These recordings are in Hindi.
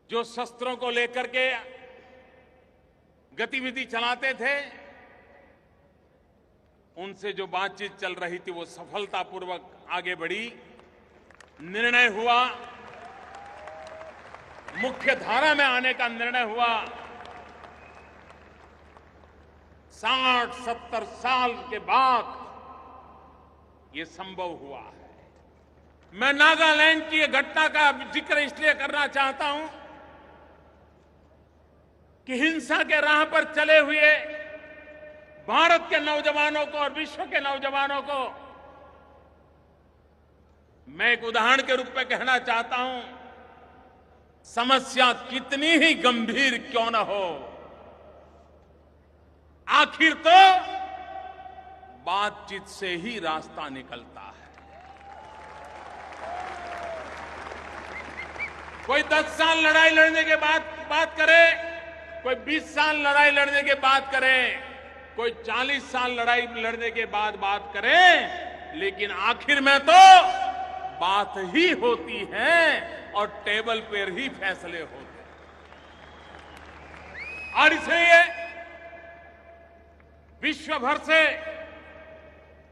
जो शस्त्रों को लेकर के गतिविधि चलाते थे, उनसे जो बातचीत चल रही थी वो सफलतापूर्वक आगे बढ़ी। निर्णय हुआ, मुख्य धारा में आने का निर्णय हुआ। 60-70 साल के बाद ये संभव हुआ है। मैं नागालैंड की ये घटना का जिक्र इसलिए करना चाहता हूं कि हिंसा के राह पर चले हुए भारत के नौजवानों को और विश्व के नौजवानों को मैं एक उदाहरण के रूप में कहना चाहता हूं, समस्या कितनी ही गंभीर क्यों न हो, आखिर तो बातचीत से ही रास्ता निकलता है। कोई 10 साल लड़ाई लड़ने के बाद बात करे, कोई 20 साल लड़ाई लड़ने के बाद करे, कोई 40 साल लड़ाई लड़ने के बाद बात करे, लेकिन आखिर में तो बात ही होती है और टेबल पर ही फैसले होते हैं। और इसलिए विश्व भर से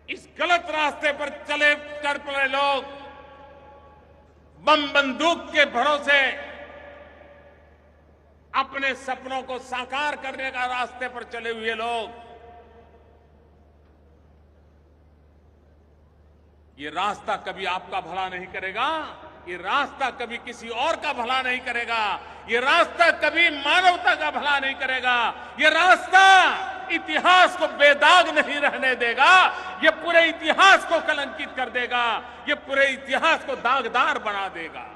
इस गलत रास्ते पर चल पड़े लोग, बम बंदूक के भरोसे अपने सपनों को साकार करने का रास्ते पर चले हुए लोग, ये रास्ता कभी आपका भला नहीं करेगा, ये रास्ता कभी किसी और का भला नहीं करेगा, ये रास्ता कभी मानवता का भला नहीं करेगा, ये रास्ता इतिहास को बेदाग नहीं रहने देगा, ये पूरे इतिहास को कलंकित कर देगा, ये पूरे इतिहास को दागदार बना देगा।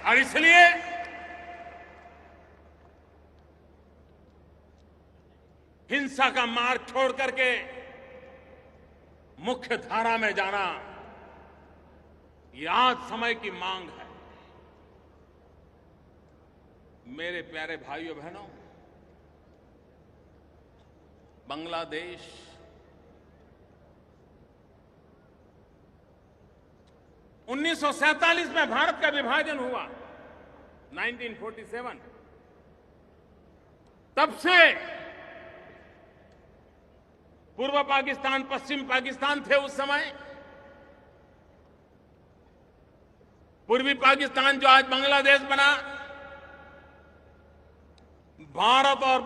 और इसलिए हिंसा का मार्ग छोड़ करके मुख्य धारा में जाना, ये आज समय की मांग है। मेरे प्यारे भाइयों बहनों, बांग्लादेश उन्नीस में भारत का विभाजन हुआ, 1947। तब से पूर्व पाकिस्तान, पश्चिम पाकिस्तान थे उस समय। पूर्वी पाकिस्तान जो आज बांग्लादेश बना, भारत और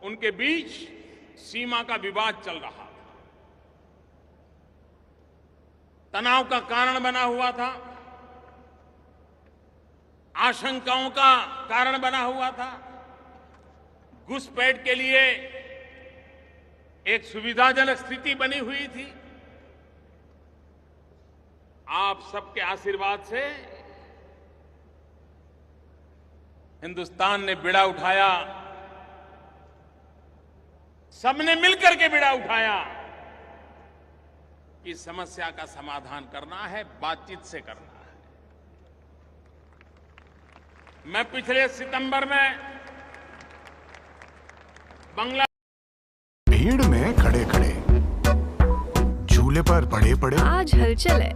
उनके बीच सीमा का विवाद चल रहा था, तनाव का कारण बना हुआ था, आशंकाओं का कारण बना हुआ था। घुसपैठ के लिए एक सुविधाजनक स्थिति बनी हुई थी। आप सबके आशीर्वाद से हिंदुस्तान ने बीड़ा उठाया, सबने मिलकर के बीड़ा उठाया कि समस्या का समाधान करना है, बातचीत से करना है। मैं पिछले सितंबर में बांग्ला भीड़ में खड़े खड़े, झूले पर पड़े पड़े, आज हलचल है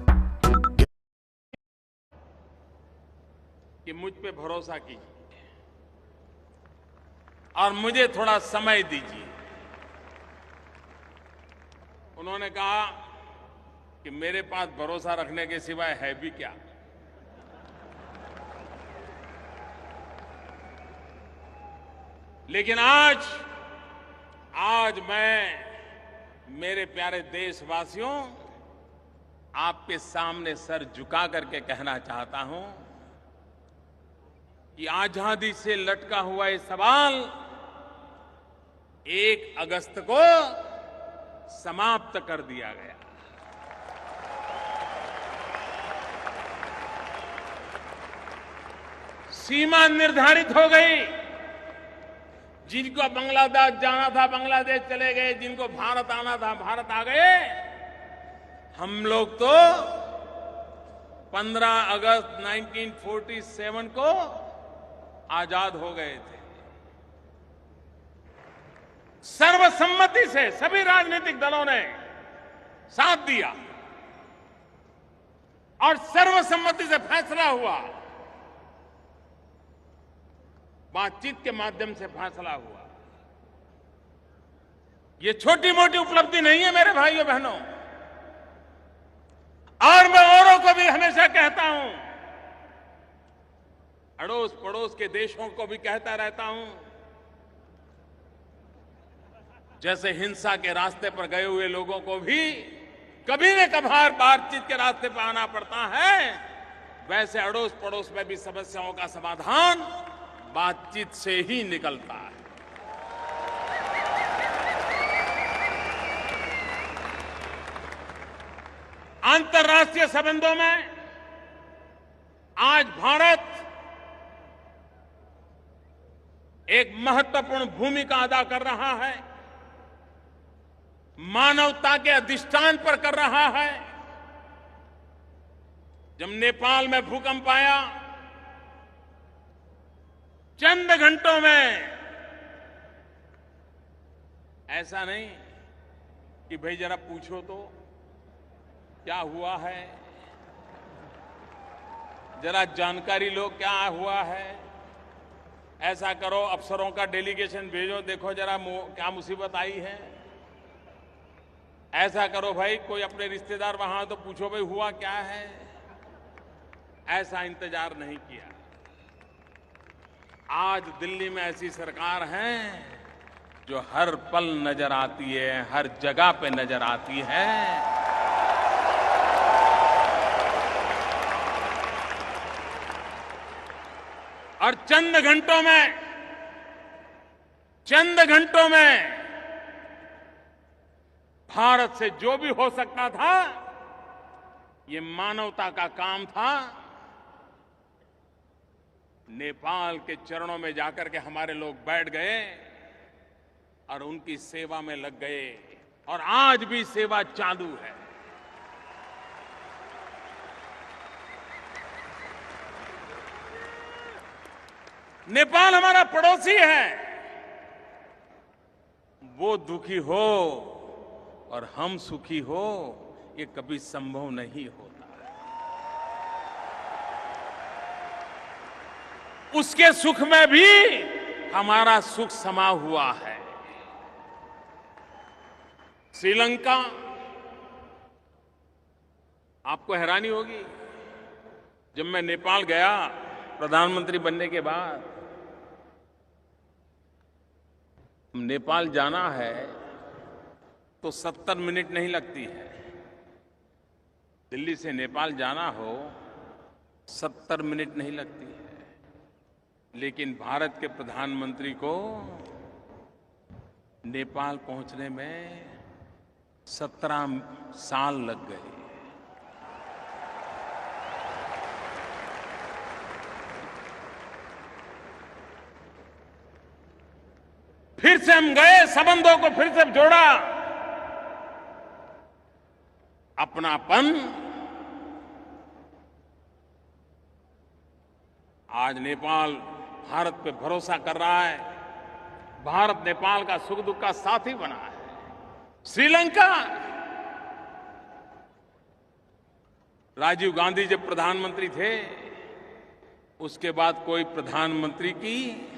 कि मुझ पे भरोसा कीजिए और मुझे थोड़ा समय दीजिए। उन्होंने कहा कि मेरे पास भरोसा रखने के सिवाय है भी क्या। लेकिन आज मैं मेरे प्यारे देशवासियों, आपके सामने सर झुका करके कहना चाहता हूं कि आजादी से लटका हुआ ये सवाल 1 अगस्त को समाप्त कर दिया गया। सीमा निर्धारित हो गई। जिनको बांग्लादेश जाना था बांग्लादेश चले गए, जिनको भारत आना था भारत आ गए। हम लोग तो 15 अगस्त 1947 को आजाद हो गए थे। सर्वसम्मति से सभी राजनीतिक दलों ने साथ दिया। और सर्वसम्मति से फैसला हुआ, बातचीत के माध्यम से फैसला हुआ। ये छोटी मोटी उपलब्धि नहीं है मेरे भाइयों बहनों। और मैं औरों को भी हमेशा कहता हूं, अड़ोस पड़ोस के देशों को भी कहता रहता हूं, जैसे हिंसा के रास्ते पर गए हुए लोगों को भी कभी न कभार बातचीत के रास्ते पर आना पड़ता है, वैसे अड़ोस पड़ोस में भी समस्याओं का समाधान बातचीत से ही निकलता है। अंतर्राष्ट्रीय संबंधों में आज भारत एक महत्वपूर्ण भूमिका अदा कर रहा है, मानवता के अधिष्ठान पर कर रहा है। जब नेपाल में भूकंप आया, चंद घंटों में, ऐसा नहीं कि भाई जरा पूछो तो क्या हुआ है, जरा जानकारी लो क्या हुआ है, ऐसा करो अफसरों का डेलीगेशन भेजो, देखो जरा क्या मुसीबत आई है, ऐसा करो भाई कोई अपने रिश्तेदार वहां तो पूछो भाई हुआ क्या है। ऐसा इंतजार नहीं किया। आज दिल्ली में ऐसी सरकार है जो हर पल नजर आती है, हर जगह पे नजर आती है। और चंद घंटों में भारत से जो भी हो सकता था, ये मानवता का काम था। नेपाल के चरणों में जाकर के हमारे लोग बैठ गए और उनकी सेवा में लग गए, और आज भी सेवा चालू है। नेपाल हमारा पड़ोसी है, वो दुखी हो और हम सुखी हो, ये कभी संभव नहीं होता। उसके सुख में भी हमारा सुख समा हुआ है। श्रीलंका, आपको हैरानी होगी, जब मैं नेपाल गया प्रधानमंत्री बनने के बाद, नेपाल जाना है तो 70 मिनट नहीं लगती है। दिल्ली से नेपाल जाना हो 70 मिनट नहीं लगती है। लेकिन भारत के प्रधानमंत्री को नेपाल पहुंचने में 17 साल लग गए। फिर से हम गए, संबंधों को फिर से जोड़ा, अपनापन। आज नेपाल भारत पे भरोसा कर रहा है, भारत नेपाल का सुख दुख का साथी बना है। श्रीलंका, राजीव गांधी जब प्रधानमंत्री थे, उसके बाद कोई प्रधानमंत्री की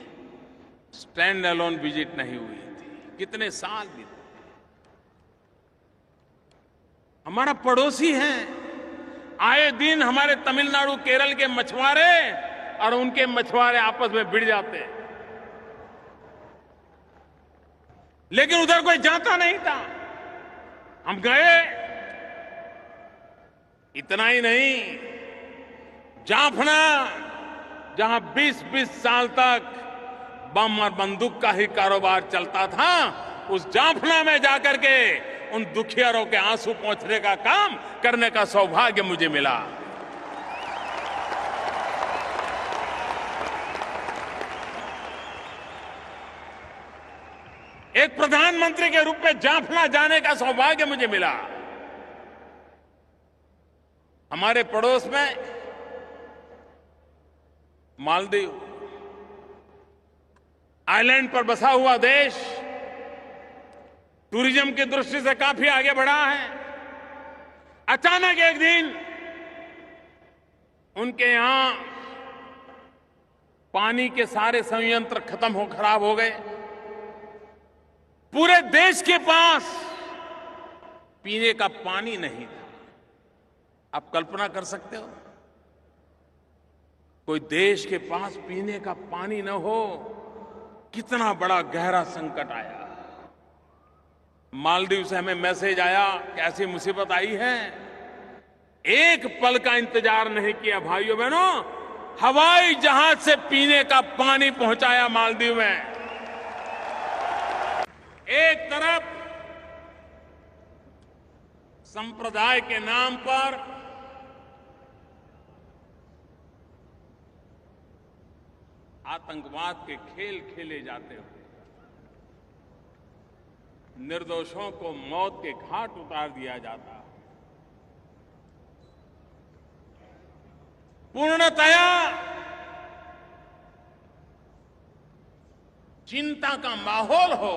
स्टैंड अलोन विजिट नहीं हुई थी। कितने साल बीते। हमारा पड़ोसी है। आए दिन हमारे तमिलनाडु केरल के मछुआरे और उनके मछुआरे आपस में भिड़ जाते, लेकिन उधर कोई जाता नहीं था। हम गए। इतना ही नहीं, जाफना, जहां 20-20 साल तक बम और बंदूक का ही कारोबार चलता था, उस जाफना में जाकर के उन दुखियारों के आंसू पोंछने का काम करने का सौभाग्य मुझे मिला। एक प्रधानमंत्री के रूप में जाफना जाने का सौभाग्य मुझे मिला। हमारे पड़ोस में मालदीव, आइलैंड पर बसा हुआ देश, टूरिज्म की दृष्टि से काफी आगे बढ़ा है। अचानक एक दिन उनके यहां पानी के सारे संयंत्र खराब हो गए। पूरे देश के पास पीने का पानी नहीं था। आप कल्पना कर सकते हो, कोई देश के पास पीने का पानी न हो, कितना बड़ा गहरा संकट आया। मालदीव से हमें मैसेज आया कि ऐसी मुसीबत आई है। एक पल का इंतजार नहीं किया भाइयों बहनों, हवाई जहाज से पीने का पानी पहुंचाया मालदीव में। एक तरफ संप्रदाय के नाम पर आतंकवाद के खेल खेले जाते हुए निर्दोषों को मौत के घाट उतार दिया जाता, पूर्णतया चिंता का माहौल हो,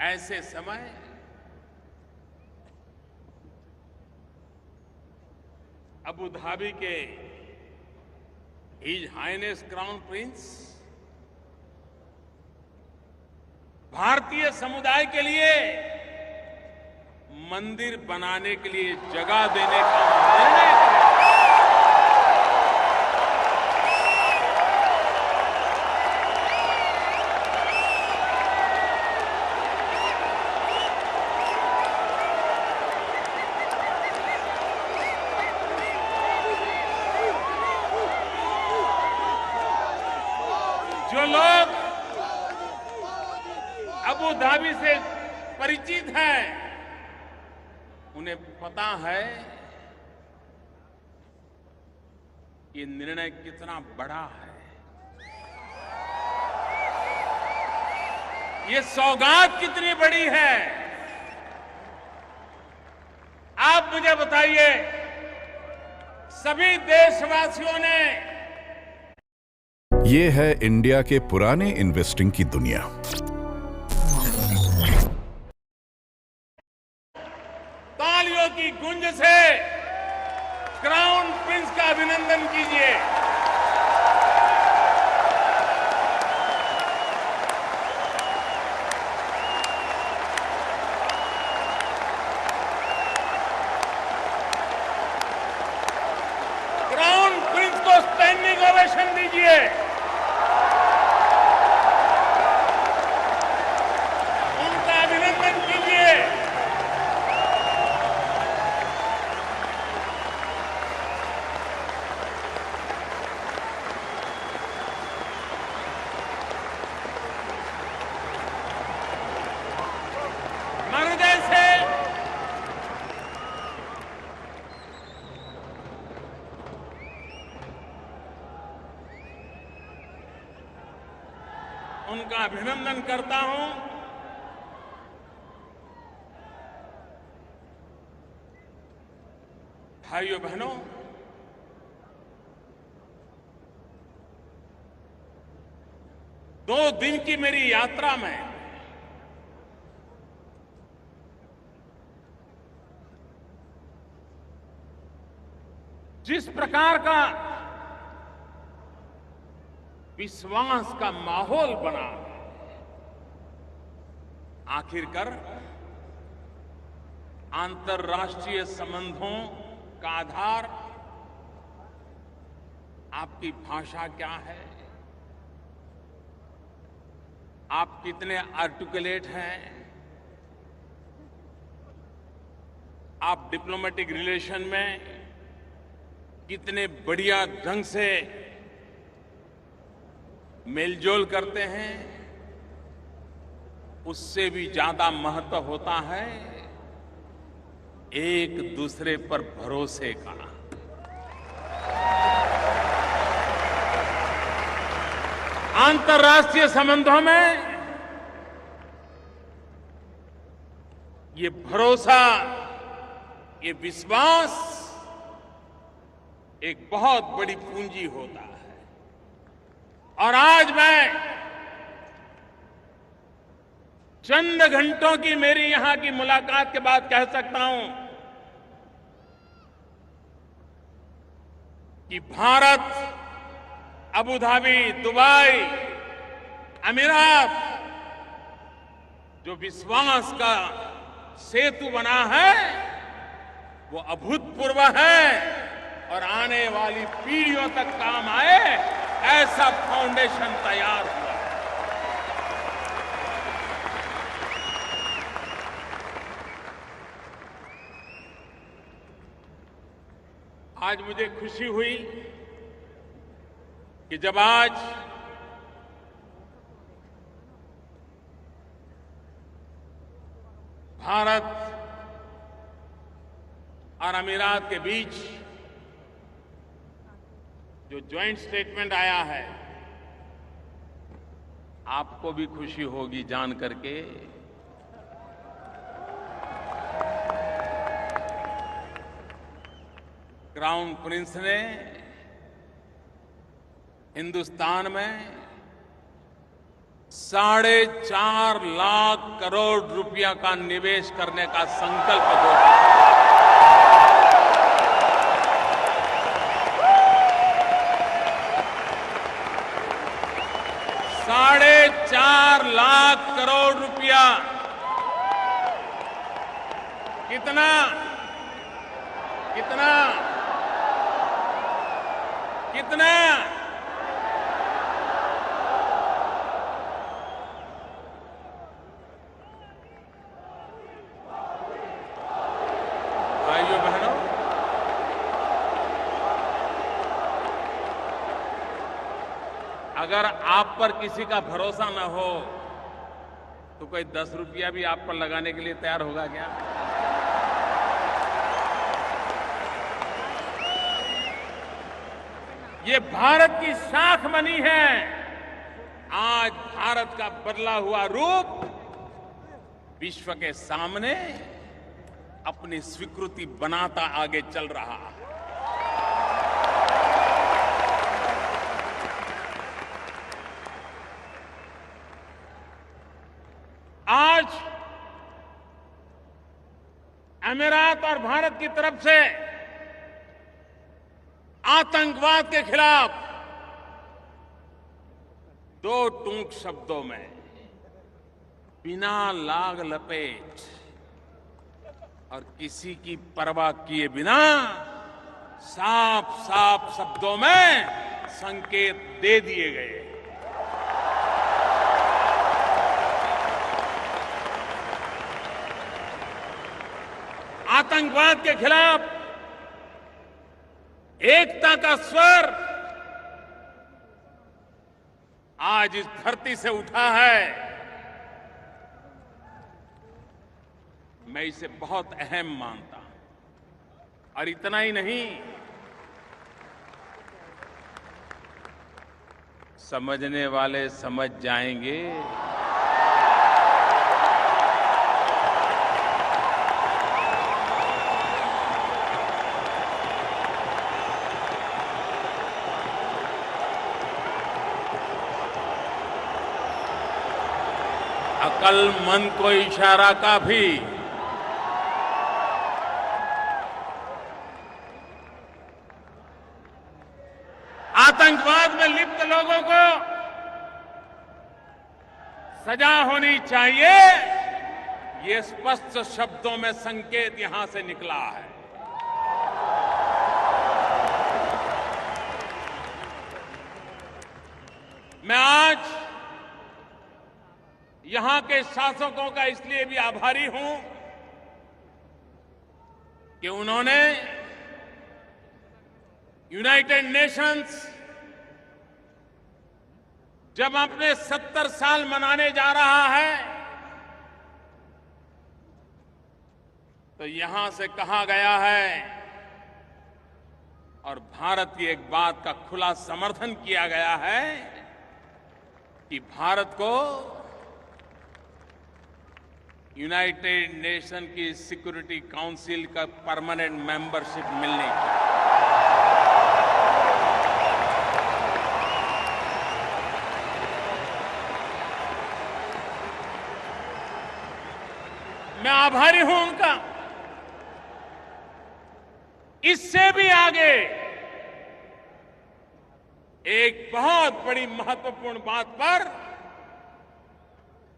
ऐसे समय अबू धाबी के हिज हाइनेस क्राउन प्रिंस भारतीय समुदाय के लिए मंदिर बनाने के लिए जगह देने का निर्णय किया। जो लोग अबू धाबी से परिचित हैं, उन्हें पता है ये निर्णय कितना बड़ा है। ये सौगात कितनी बड़ी है। आप मुझे बताइए, सभी देशवासियों ने ये है इंडिया के पुराने इन्वेस्टिंग की दुनिया। तालियों की गूंज से क्राउन प्रिंस का अभिनंदन कीजिए। क्राउन प्रिंस को स्टैंडिंग ओवेशन दीजिए। उनका अभिनंदन कीजिए। हृदय से उनका अभिनंदन करता हूं। भाइयों बहनों, दो दिन की मेरी यात्रा में जिस प्रकार का विश्वास का माहौल बना, आखिरकार अंतर्राष्ट्रीय संबंधों का आधार आपकी भाषा क्या है, आप कितने आर्टिकुलेट हैं, आप डिप्लोमेटिक रिलेशन में कितने बढ़िया ढंग से मेलजोल करते हैं, उससे भी ज्यादा महत्व होता है एक दूसरे पर भरोसे का। अंतर्राष्ट्रीय संबंधों में ये भरोसा, ये विश्वास एक बहुत बड़ी पूंजी होता है। और आज मैं चंद घंटों की मेरी यहां की मुलाकात के बाद कह सकता हूं कि भारत अबू धाबी, दुबई, अमीरात जो विश्वास का सेतु बना है वो अभूतपूर्व है और आने वाली पीढ़ियों तक काम आए ऐसा फाउंडेशन तैयार हुआ। आज मुझे खुशी हुई कि जब आज भारत और अमीरात के बीच जो ज्वाइंट स्टेटमेंट आया है, आपको भी खुशी होगी जान करके क्राउन प्रिंस ने हिंदुस्तान में 4.5 लाख करोड़ रुपया का निवेश करने का संकल्प लिया। 4.5 लाख करोड़ रुपया। कितना कितना कितना? भाइयों बहनों, अगर आप पर किसी का भरोसा न हो तो कोई 10 रुपया भी आप पर लगाने के लिए तैयार होगा क्या? ये भारत की शाख बनी है। आज भारत का बदला हुआ रूप विश्व के सामने अपनी स्वीकृति बनाता आगे चल रहा है। आज अमीरात और भारत की तरफ से आतंकवाद के खिलाफ 2 टूक शब्दों में बिना लाग लपेट और किसी की परवाह किए बिना साफ साफ शब्दों में संकेत दे दिए गए। आतंकवाद के खिलाफ एकता का स्वर आज इस धरती से उठा है। मैं इसे बहुत अहम मानता हूं। और इतना ही नहीं, समझने वाले समझ जाएंगे। अक्लमंद को इशारा का भी आतंकवाद में लिप्त लोगों को सजा होनी चाहिए, ये स्पष्ट शब्दों में संकेत यहां से निकला है। मैं आज यहां के शासकों का इसलिए भी आभारी हूं कि उन्होंने यूनाइटेड नेशंस जब अपने 70 साल मनाने जा रहा है तो यहां से कहा गया है और भारत की एक बात का खुला समर्थन किया गया है कि भारत को यूनाइटेड नेशन की सिक्योरिटी काउंसिल का परमानेंट मेंबरशिप मिलनी चाहिए। मैं आभारी हूं उनका। इससे भी आगे एक बहुत बड़ी महत्वपूर्ण बात पर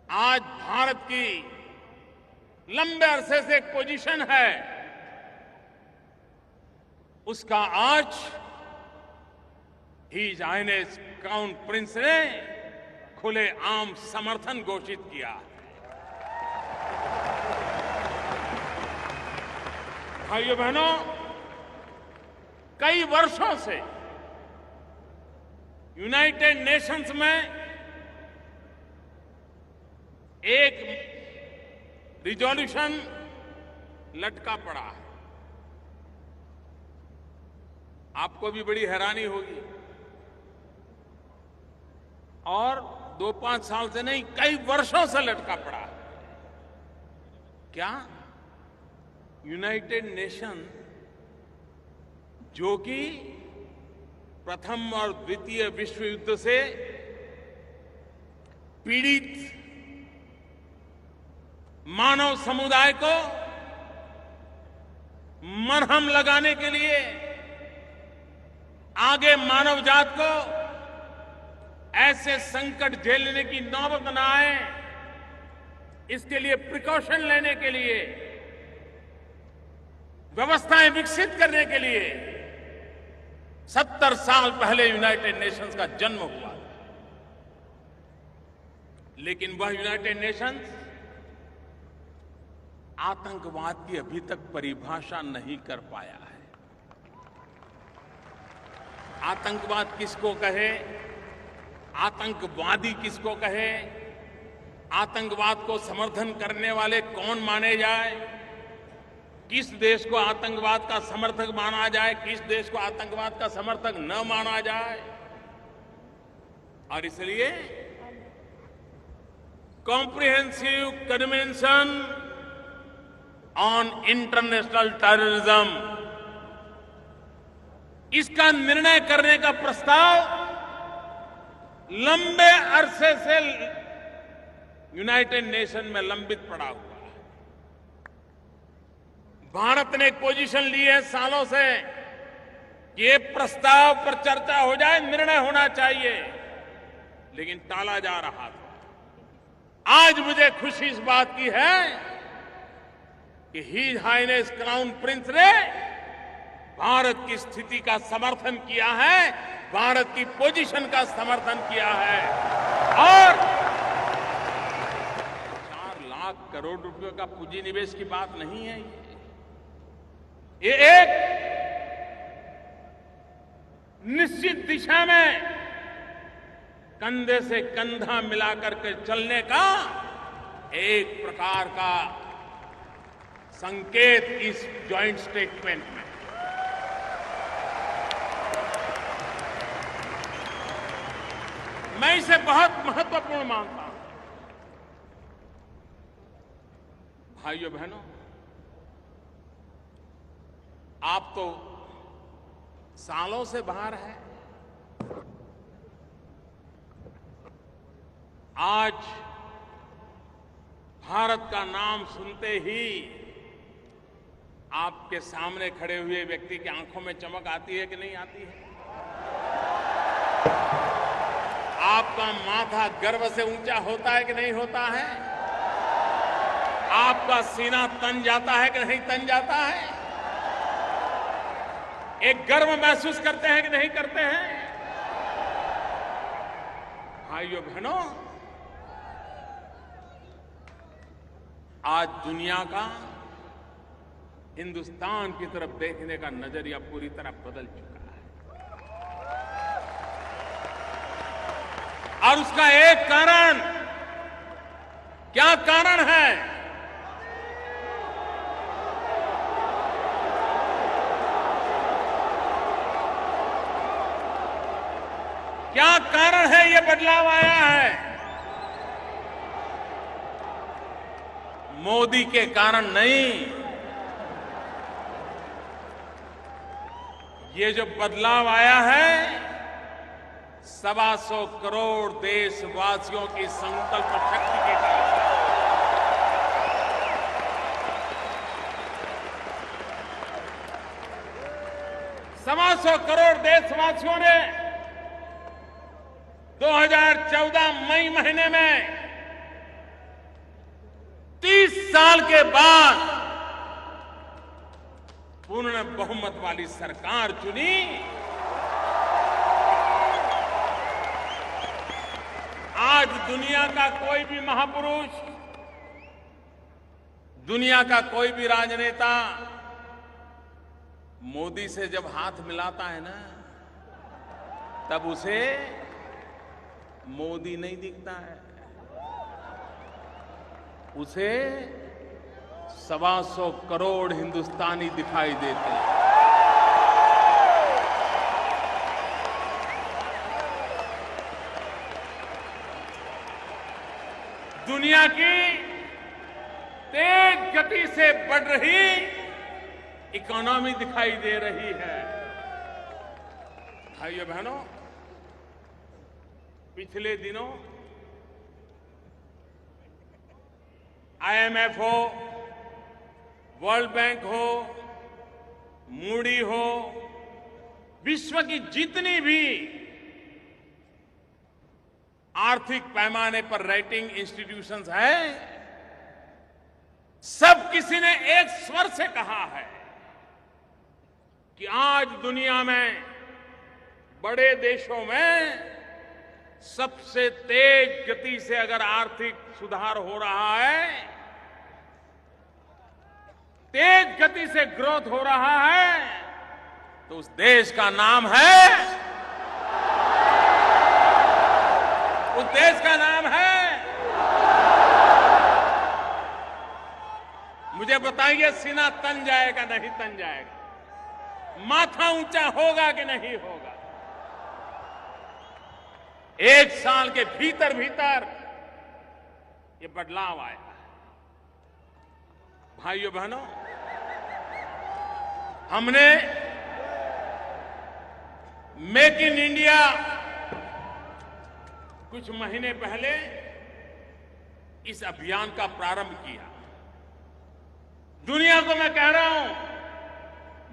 आज भारत की लंबे अरसे से एक पोजीशन है, उसका आज हिज हाइनेस क्राउन प्रिंस ने खुले आम समर्थन घोषित किया है। भाइयों बहनों, कई वर्षों से यूनाइटेड नेशंस में एक रिजोल्यूशन लटका पड़ा है। आपको भी बड़ी हैरानी होगी, और 2-5 साल से नहीं, कई वर्षों से लटका पड़ा है। क्या? यूनाइटेड नेशन, जो कि प्रथम और द्वितीय विश्व युद्ध से पीड़ित मानव समुदाय को मरहम लगाने के लिए, आगे मानव जात को ऐसे संकट झेलने की नौबत न आए, इसके लिए प्रिकॉशन लेने के लिए, व्यवस्थाएं विकसित करने के लिए 70 साल पहले यूनाइटेड नेशंस का जन्म हुआ। लेकिन वह यूनाइटेड नेशंस आतंकवाद की अभी तक परिभाषा नहीं कर पाया है। आतंकवाद किसको कहे, आतंकवादी किसको कहे, आतंकवाद को समर्थन करने वाले कौन माने जाए, किस देश को आतंकवाद का समर्थक माना जाए, किस देश को आतंकवाद का समर्थक न माना जाए। और इसलिए comprehensive convention on international terrorism, इसका निर्णय करने का प्रस्ताव लंबे अरसे से यूनाइटेड नेशन में लंबित पड़ा हुआ है। भारत ने एक पोजीशन ली है सालों से कि ये प्रस्ताव पर चर्चा हो जाए, निर्णय होना चाहिए, लेकिन टाला जा रहा था। आज मुझे खुशी इस बात की है कि हिज हाइनेस क्राउन प्रिंस ने भारत की स्थिति का समर्थन किया है, भारत की पोजीशन का समर्थन किया है, और 4 लाख करोड़ रुपए का पूंजी निवेश की बात नहीं है। ये एक निश्चित दिशा में कंधे से कंधा मिलाकर के चलने का एक प्रकार का संकेत इस जॉइंट स्टेटमेंट में। मैं इसे बहुत महत्वपूर्ण मानता हूं। भाइयों बहनों, आप तो सालों से बाहर हैं, आज भारत का नाम सुनते ही आपके सामने खड़े हुए व्यक्ति की आंखों में चमक आती है कि नहीं आती है? आपका माथा गर्व से ऊंचा होता है कि नहीं होता है? आपका सीना तन जाता है कि नहीं तन जाता है? एक गर्व महसूस करते हैं कि नहीं करते हैं? भाइयों बहनों, आज दुनिया का हिंदुस्तान की तरफ देखने का नजरिया पूरी तरह बदल चुका है, और उसका एक कारण, क्या कारण है? क्या कारण है ये बदलाव आया है? मोदी के कारण नहीं। ये जो बदलाव आया है 125 करोड़ देशवासियों की संकल्प शक्ति के कारण। 125 करोड़ देशवासियों ने 2014 मई महीने में 30 साल के बाद पूर्ण बहुमत वाली सरकार चुनी। आज दुनिया का कोई भी महापुरुष, दुनिया का कोई भी राजनेता मोदी से जब हाथ मिलाता है ना, तब उसे मोदी नहीं दिखता है, उसे 125 करोड़ हिंदुस्तानी दिखाई देते हैं। दुनिया की तेज गति से बढ़ रही इकोनॉमी दिखाई दे रही है। भाइयों बहनों, पिछले दिनों IMF हो, वर्ल्ड बैंक हो, मूडी हो, विश्व की जितनी भी आर्थिक पैमाने पर रेटिंग इंस्टीट्यूशंस हैं, सब किसी ने एक स्वर से कहा है कि आज दुनिया में बड़े देशों में सबसे तेज गति से अगर आर्थिक सुधार हो रहा है, तेज गति से ग्रोथ हो रहा है, तो उस देश का नाम है, उस देश का नाम है, मुझे बताइए सीना तन जाएगा नहीं तन जाएगा, माथा ऊंचा होगा कि नहीं होगा? एक साल के भीतर भीतर ये बदलाव आया। भाइयों बहनों, हमने मेक इन इंडिया कुछ महीने पहले इस अभियान का प्रारंभ किया। दुनिया को मैं कह रहा हूं,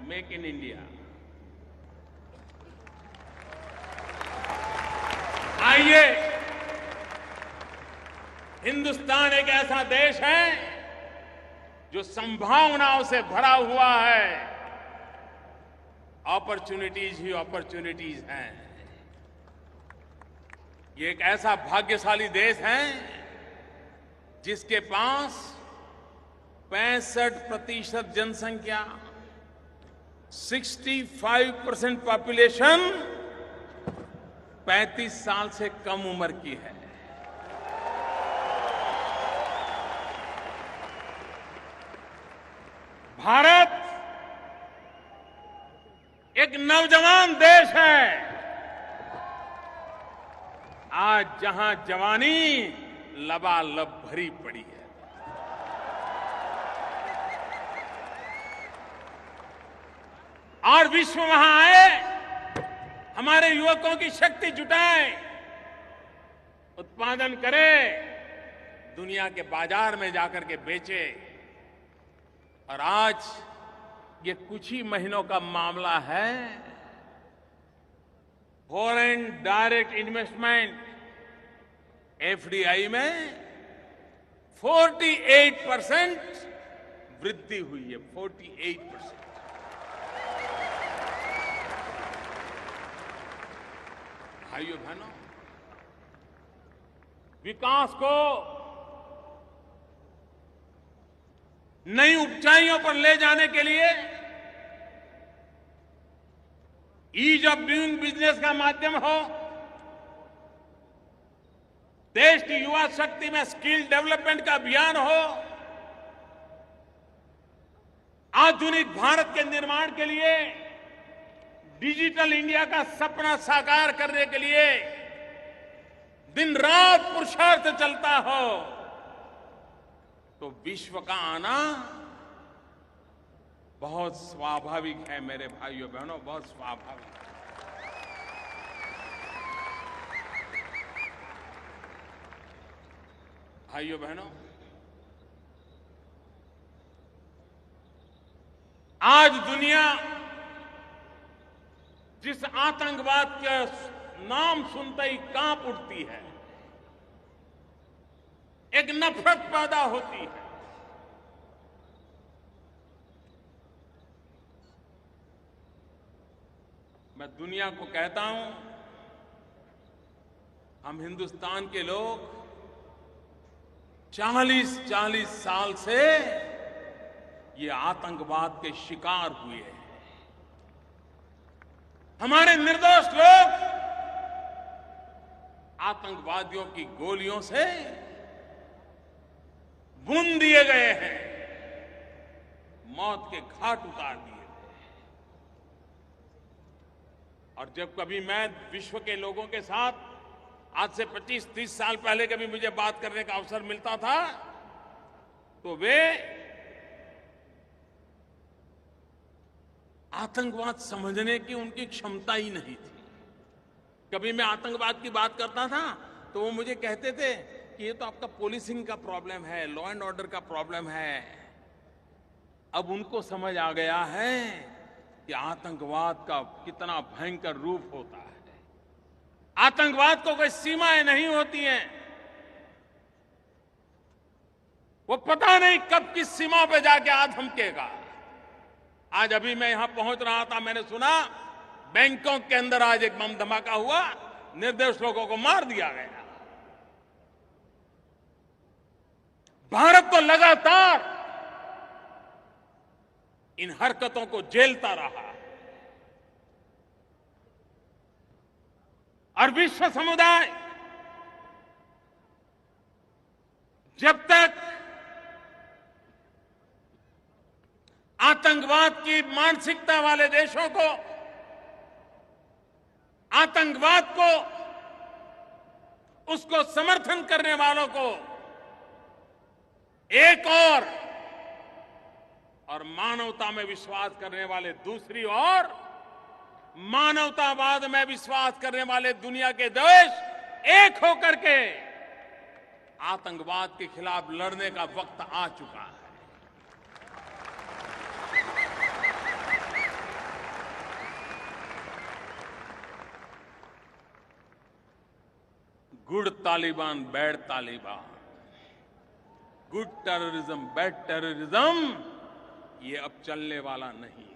मेक इन इंडिया। आइए, हिंदुस्तान एक ऐसा देश है जो संभावनाओं से भरा हुआ है। अपॉर्चुनिटीज ही अपॉर्चुनिटीज हैं। ये एक ऐसा भाग्यशाली देश है जिसके पास 65% जनसंख्या, 65% पॉपुलेशन 35 साल से कम उम्र की है। भारत एक नौजवान देश है। आज जहां जवानी लबालब भरी पड़ी है, और विश्व वहां आए, हमारे युवकों की शक्ति जुटाए, उत्पादन करे, दुनिया के बाजार में जाकर के बेचे। और आज ये कुछ ही महीनों का मामला है, फॉरेन डायरेक्ट इन्वेस्टमेंट FDI में 48% वृद्धि हुई है। 48%। भाइयों बहनों, विकास को नई ऊंचाइयों पर ले जाने के लिए ईज ऑफ डूइंग बिजनेस का माध्यम हो, देश की युवा शक्ति में स्किल डेवलपमेंट का अभियान हो, आधुनिक भारत के निर्माण के लिए डिजिटल इंडिया का सपना साकार करने के लिए दिन रात पुरुषार्थ चलता हो, तो विश्व का आना बहुत स्वाभाविक है मेरे भाइयों बहनों, बहुत स्वाभाविक है। भाइयों बहनों, आज दुनिया जिस आतंकवाद के नाम सुनते ही कांप उठती है, एक नफरत पैदा होती है। मैं दुनिया को कहता हूं, हम हिंदुस्तान के लोग 40 साल से ये आतंकवाद के शिकार हुए हैं। हमारे निर्दोष लोग आतंकवादियों की गोलियों से भून दिए गए हैं, मौत के घाट उतार दिए गए। और जब कभी मैं विश्व के लोगों के साथ आज से 25-30 साल पहले कभी मुझे बात करने का अवसर मिलता था, तो वे आतंकवाद समझने की उनकी क्षमता ही नहीं थी। कभी मैं आतंकवाद की बात करता था तो वो मुझे कहते थे कि ये तो आपका पुलिसिंग का प्रॉब्लम है, लॉ एंड ऑर्डर का प्रॉब्लम है। अब उनको समझ आ गया है कि आतंकवाद का कितना भयंकर रूप होता है। आतंकवाद को कोई सीमाएं नहीं होती हैं। वो पता नहीं कब किस सीमा पे जाके आ धमकेगा। आज अभी मैं यहां पहुंच रहा था, मैंने सुना बैंकॉक के अंदर आज एक बम धमाका हुआ, निर्दोष लोगों को मार दिया गया। भारत तो लगातार इन हरकतों को झेलता रहा और विश्व समुदाय जब तक आतंकवाद की मानसिकता वाले देशों को, आतंकवाद को, उसको समर्थन करने वालों को एक और मानवता में विश्वास करने वाले दूसरी ओर, मानवतावाद में विश्वास करने वाले दुनिया के देश एक होकर के आतंकवाद के खिलाफ लड़ने का वक्त आ चुका है। Good Taliban, bad Taliban, good terrorism, bad terrorism, ये अब चलने वाला नहीं है।